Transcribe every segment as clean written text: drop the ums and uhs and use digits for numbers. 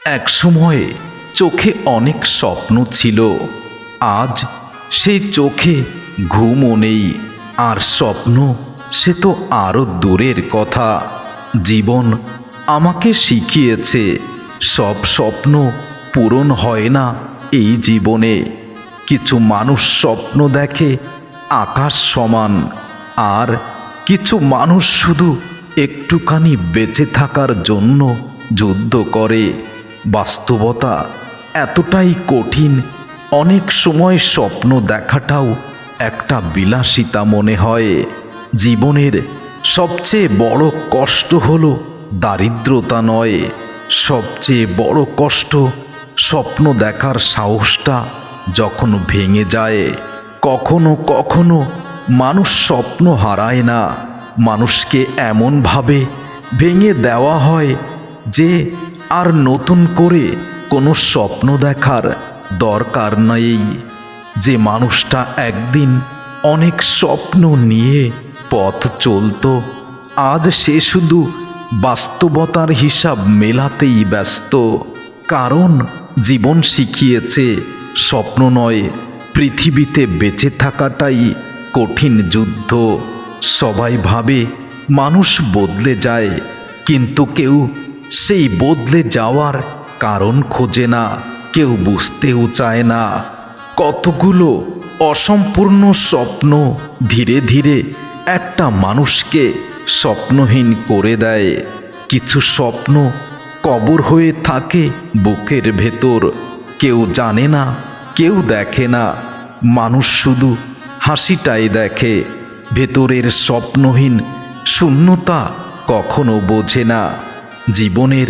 এক সময়ে চোখে অনেক স্বপ্ন ছিল। আজ সেই চোখে ঘুমও নেই, আর স্বপ্ন সে তো আরও দূরের কথা। জীবন আমাকে শিখিয়েছে সব স্বপ্ন পূরণ হয় না এই জীবনে। কিছু মানুষ স্বপ্ন দেখে আকাশ সমান, আর কিছু মানুষ শুধু একটুখানি বেঁচে থাকার জন্য যুদ্ধ করে। বাস্তবতা এতটাই কঠিন, অনেক সময় স্বপ্ন দেখাটাও একটা বিলাসিতা মনে হয়। জীবনের সবচেয়ে বড় কষ্ট হলো দারিদ্রতা নয়, সবচেয়ে বড় কষ্ট স্বপ্ন দেখার সাহসটা যখন ভেঙে যায়। কখনো কখনো মানুষ স্বপ্ন হারায় না, মানুষকে এমনভাবে ভেঙে দেওয়া হয় যে আর নতুন করে কোনো স্বপ্ন দেখার দরকার নেই। যে মানুষটা একদিন অনেক স্বপ্ন নিয়ে পথ চলত, আজ সে শুধু বাস্তবতার হিসাব মেলাতেই ব্যস্ত। কারণ জীবন শিখিয়েছে স্বপ্ন নয়, পৃথিবীতে বেঁচে থাকাটাই কঠিন যুদ্ধ। সবাই ভাবে মানুষ বদলে যায়, কিন্তু কেউ সেই বদলে যাওয়ার কারণ খোঁজে না, কেউ বুঝতেও চায় না। কতগুলো অসম্পূর্ণ স্বপ্ন ধীরে ধীরে একটা মানুষকে স্বপ্নহীন করে দেয়। কিছু স্বপ্ন কবর হয়ে থাকে বুকের ভেতর, কেউ জানে না, কেউ দেখে না। মানুষ শুধু হাসিটাই দেখে, ভেতরের স্বপ্নহীন শূন্যতা কখনো বোঝে না। জীবনের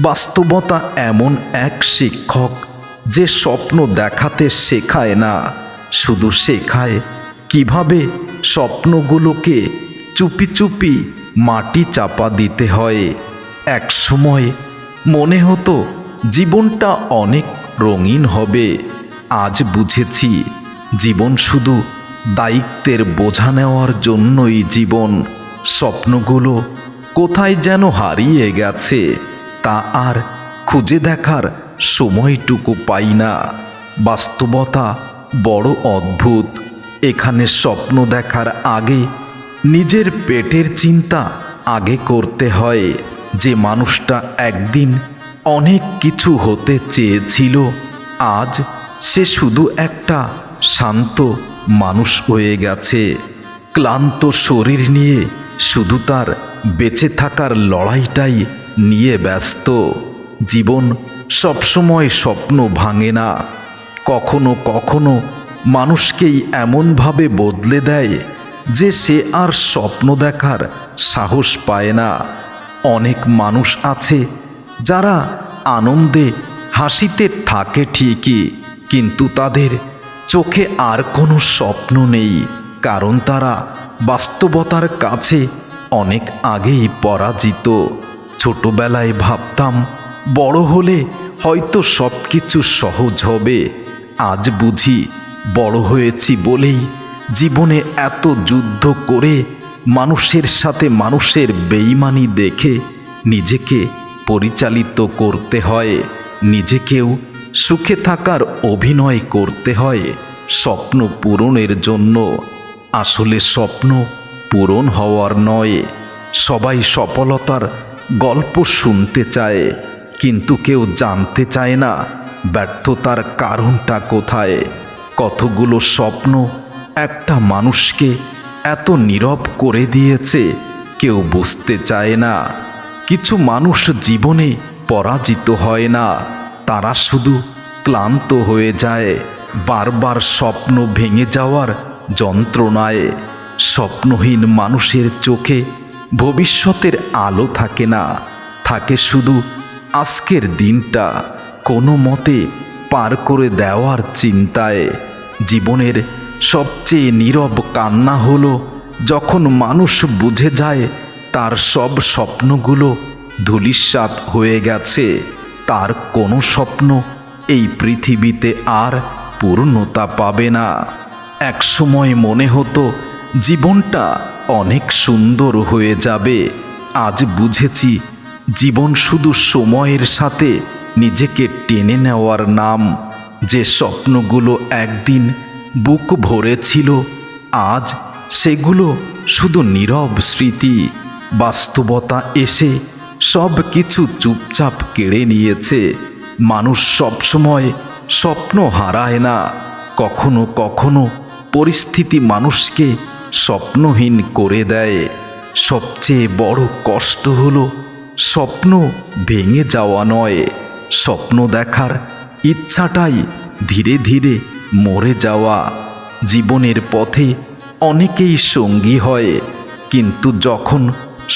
বাস্তবতা এমন এক শিক্ষক যে স্বপ্ন দেখাতে শেখায় না, শুধু শেখায় কিভাবে স্বপ্নগুলোকে চুপি চুপি মাটি চাপা দিতে হয়। এক সময় মনে হতো জীবনটা অনেক রঙিন হবে, আজ বুঝেছি জীবন শুধু দায়িত্বের বোঝা নেওয়ার জন্যই জীবন। স্বপ্নগুলো কোথায় যেন হারিয়ে গেছে, তা আর খুঁজে দেখার সময়টুকু পাই না। বাস্তবতা বড় অদ্ভুত, এখানে স্বপ্ন দেখার আগে নিজের পেটের চিন্তা আগে করতে হয়। যে মানুষটা একদিন অনেক কিছু হতে চেয়েছিল, আজ সে শুধু একটা শান্ত মানুষ হয়ে গেছে। ক্লান্ত শরীর নিয়ে শুধু তার বেঁচে থাকার লড়াইটাই নিয়ে ব্যস্ত। জীবন সবসময় স্বপ্ন ভাঙে না, কখনো কখনো মানুষকেই এমনভাবে বদলে দেয় যে সে আর স্বপ্ন দেখার সাহস পায় না। অনেক মানুষ আছে যারা আনন্দে হাসিতে থাকে ঠিকই, কিন্তু তাদের চোখে আর কোনো স্বপ্ন নেই, কারণ তারা বাস্তবতার কাছে অনেক আগেই পরাজিত। ছোটবেলায় ভাবতাম বড় হলে হয়তো সব কিছু সহজ হবে, আজ বুঝি বড় হয়েছি বলেই জীবনে এত যুদ্ধ করে মানুষের সাথে মানুষের বেইমানি দেখে নিজেকে পরিচালিত করতে হয়, নিজেকেও সুখে থাকার অভিনয় করতে হয় স্বপ্ন পূরণের জন্য। আসলে স্বপ্ন পূরণ হওয়ার নয়। সবাই সফলতার গল্প শুনতে চায়, কিন্তু কেউ জানতে চায় না ব্যর্থতার কারণটা কোথায়। কতগুলো স্বপ্ন একটা মানুষকে এত নীরব করে দিয়েছে কেউ বুঝতে চায় না। কিছু মানুষ জীবনে পরাজিত হয় না, তারা শুধু ক্লান্ত হয়ে যায় বারবার স্বপ্ন ভেঙে যাওয়ার যন্ত্রণায়। স্বপ্নহীন মানুষের চোখে ভবিষ্যতের আলো থাকে না, থাকে শুধু আজকের দিনটা কোনো মতে পার করে দেওয়ার চিন্তায়। জীবনের সবচেয়ে নীরব কান্না হলো যখন মানুষ বুঝে যায় তার সব স্বপ্নগুলো ধূলিসাৎ হয়ে গেছে, তার কোনো স্বপ্ন এই পৃথিবীতে আর পূর্ণতা পাবে না। এক সময় মনে হতো জীবনটা অনেক সুন্দর হয়ে যাবে, আজ বুঝেছি জীবন শুধু সময়ের সাথে নিজেকে টেনে নেওয়ার নাম। যে স্বপ্নগুলো একদিন বুক ভরেছিল, আজ সেগুলো শুধু নীরব স্মৃতি। বাস্তবতা এসে সব কিছু চুপচাপ কেড়ে নিয়েছে। মানুষ সবসময় স্বপ্ন হারায় না, কখনো কখনো পরিস্থিতি মানুষকে স্বপ্নহীন করে দেয়। সবচেয়ে বড় কষ্ট হলো স্বপ্ন ভেঙে যাওয়া নয়, স্বপ্ন দেখার ইচ্ছাটাই ধীরে ধীরে মরে যাওয়া। জীবনের পথে অনেকেই সঙ্গী হয়, কিন্তু যখন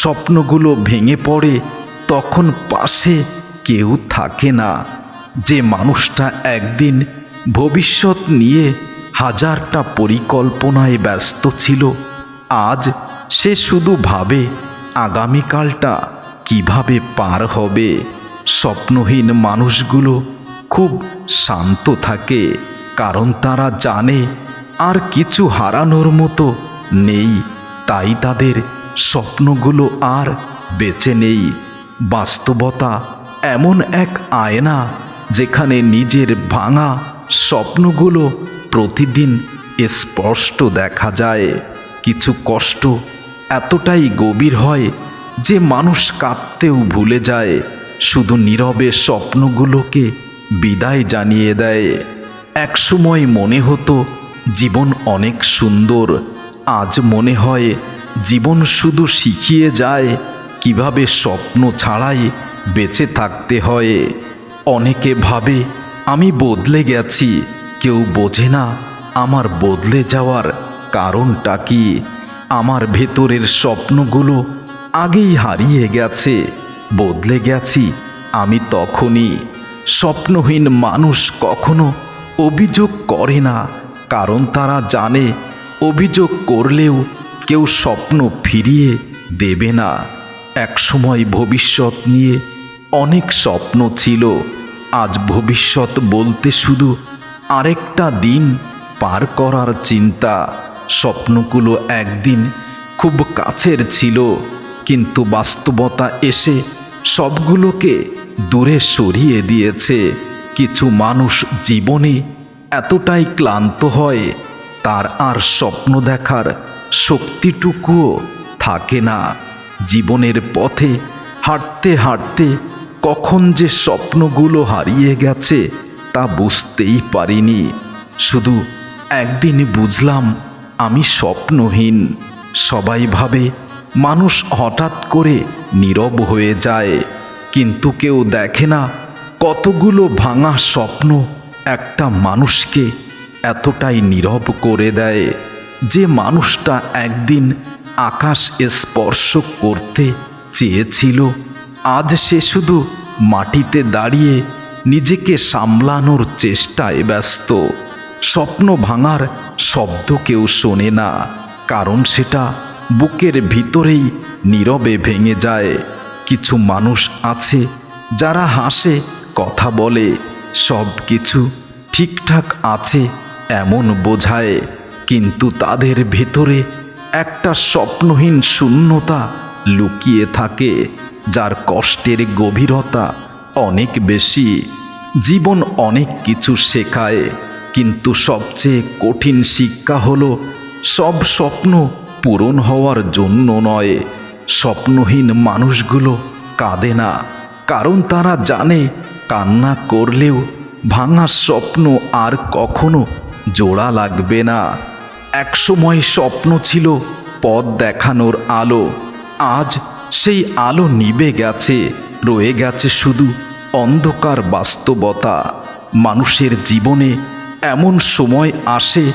স্বপ্নগুলো ভেঙে পড়ে তখন পাশে কেউ থাকে না। যে মানুষটা একদিন ভবিষ্যৎ নিয়ে হাজারটা পরিকল্পনায় ব্যস্ত ছিল, আজ সে শুধু ভাবে আগামীকালটা কিভাবে পার হবে। স্বপ্নহীন মানুষগুলো খুব শান্ত থাকে, কারণ তারা জানে আর কিছু হারানোর মতো নেই, তাই তাদের স্বপ্নগুলো আর বেঁচে নেই। বাস্তবতা এমন এক আয়না যেখানে নিজের ভাঙা স্বপ্নগুলো প্রতিদিন স্পষ্ট দেখা যায়। কিছু কষ্ট এতটাই গভীর হয় যে মানুষ কাঁদতেও ভুলে যায়, শুধু নীরবে স্বপ্নগুলোকে বিদায় জানিয়ে দেয়। একসময় মনে হতো জীবন অনেক সুন্দর, আজ মনে হয় জীবন শুধু শিখিয়ে যায় কিভাবে স্বপ্ন ছাড়াই বেঁচে থাকতে হয়। অনেকে ভাবে আমি বদলে গেছি, কেউ বোঝে না আমার বদলে যাওয়ার কারণটা কি। আমার ভেতরের স্বপ্নগুলো আগেই হারিয়ে গেছে, বদলে গেছি আমি তখনই। স্বপ্নহীন মানুষ কখনো অভিযোগ করে না, কারণ তারা জানে অভিযোগ করলেও কেউ স্বপ্ন ফিরিয়ে দেবে না। একসময় ভবিষ্যৎ নিয়ে অনেক স্বপ্ন ছিল, আজ ভবিষ্যৎ বলতে শুধু আরেকটা দিন পার করার চিন্তা। স্বপ্নগুলো একদিন খুব কাছের ছিল, কিন্তু বাস্তবতা এসে সবগুলোকে দূরে সরিয়ে দিয়েছে। কিছু মানুষ জীবনে এতটাই ক্লান্ত হয় তার আর স্বপ্ন দেখার শক্তিটুকুও থাকে না। জীবনের পথে হাঁটতে হাঁটতে কখন যে স্বপ্নগুলো হারিয়ে গেছে তা বুঝতেই পারিনি। শুধু একদিন বুঝলাম আমি স্বপ্নহীন। সবাই ভাবে মানুষ হঠাৎ করে নীরব হয়ে যায়, কিন্তু কেউ দেখে না কতগুলো ভাঙা স্বপ্ন একটা মানুষকে এতটাই নীরব করে দেয়। যে মানুষটা একদিন আকাশ স্পর্শ করতে চেয়েছিল, আজ সে শুধু মাটিতে দাঁড়িয়ে নিজেকে সামলানোর চেষ্টায় ব্যস্ত। স্বপ্ন ভাঙার শব্দ কেউ শোনে না, কারণ সেটা বুকের ভিতরেই নীরবে ভেঙে যায়। কিছু মানুষ আছে যারা হাসে, কথা বলে, সব কিছু ঠিকঠাক আছে এমন বোঝায়, কিন্তু তাদের ভেতরে একটা স্বপ্নহীন শূন্যতা লুকিয়ে থাকে, যার কষ্টের গভীরতা অনেক বেশি। জীবন অনেক কিছু শেখায়, কিন্তু সবচেয়ে কঠিন শিক্ষা হলো সব স্বপ্ন পূরণ হওয়ার জন্য নয়। স্বপ্নহীন মানুষগুলো কাঁদে না, কারণ তারা জানে কান্না করলেও ভাঙা স্বপ্ন আর কখনো জোড়া লাগবে না। একসময় স্বপ্ন ছিল পথ দেখানোর আলো, আজ সেই আলো নিভে গেছে, রয়ে গেছে শুধু অন্ধকার বাস্তবতা। মানুষের জীবনে এমন সময় আসে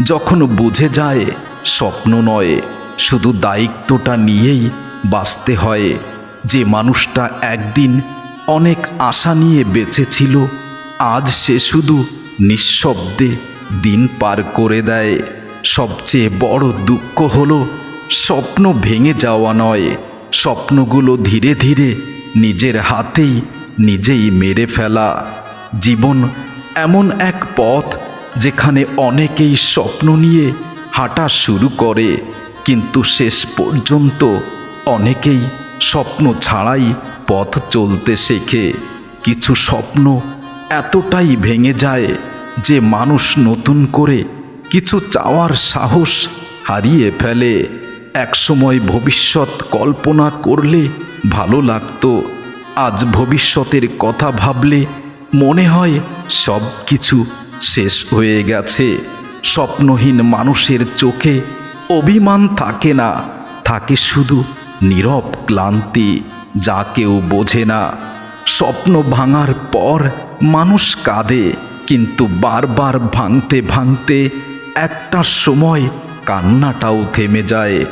যখন বুঝে যায় স্বপ্ন নয়, শুধু দায়িত্বটা নিয়েই বাঁচতে হয়। যে মানুষটা একদিন অনেক আশা নিয়ে বেঁচেছিল, আজ সে শুধু নিঃশব্দে দিন পার করে দেয়। সবচেয়ে বড় দুঃখ হলো স্বপ্ন ভেঙে যাওয়া নয়, স্বপ্নগুলো ধীরে ধীরে নিজের হাতেই নিজেই মেরে ফেলা। জীবন এমন এক পথ যেখানে অনেকেই স্বপ্ন নিয়ে হাঁটা শুরু করে, কিন্তু শেষ পর্যন্ত অনেকেই স্বপ্ন ছাড়াই পথ চলতে শেখে। কিছু স্বপ্ন এতটাই ভেঙে যায় যে মানুষ নতুন করে কিছু চাওয়ার সাহস হারিয়ে ফেলে। একসময় ভবিষ্যৎ কল্পনা করলে ভালো লাগতো, আজ ভবিষ্যতের কথা ভাবলে মনে হয় সব কিছু শেষ হয়ে গেছে। স্বপ্নহীন মানুষের চোখে অভিমান থাকে না, থাকে শুধু নীরব ক্লান্তি, যা কেউ বোঝে না। স্বপ্ন ভাঙার পর মানুষ কাঁদে, কিন্তু বারবার ভাঙতে ভাঙতে একটা সময় কান্নাটাও থেমে যায়।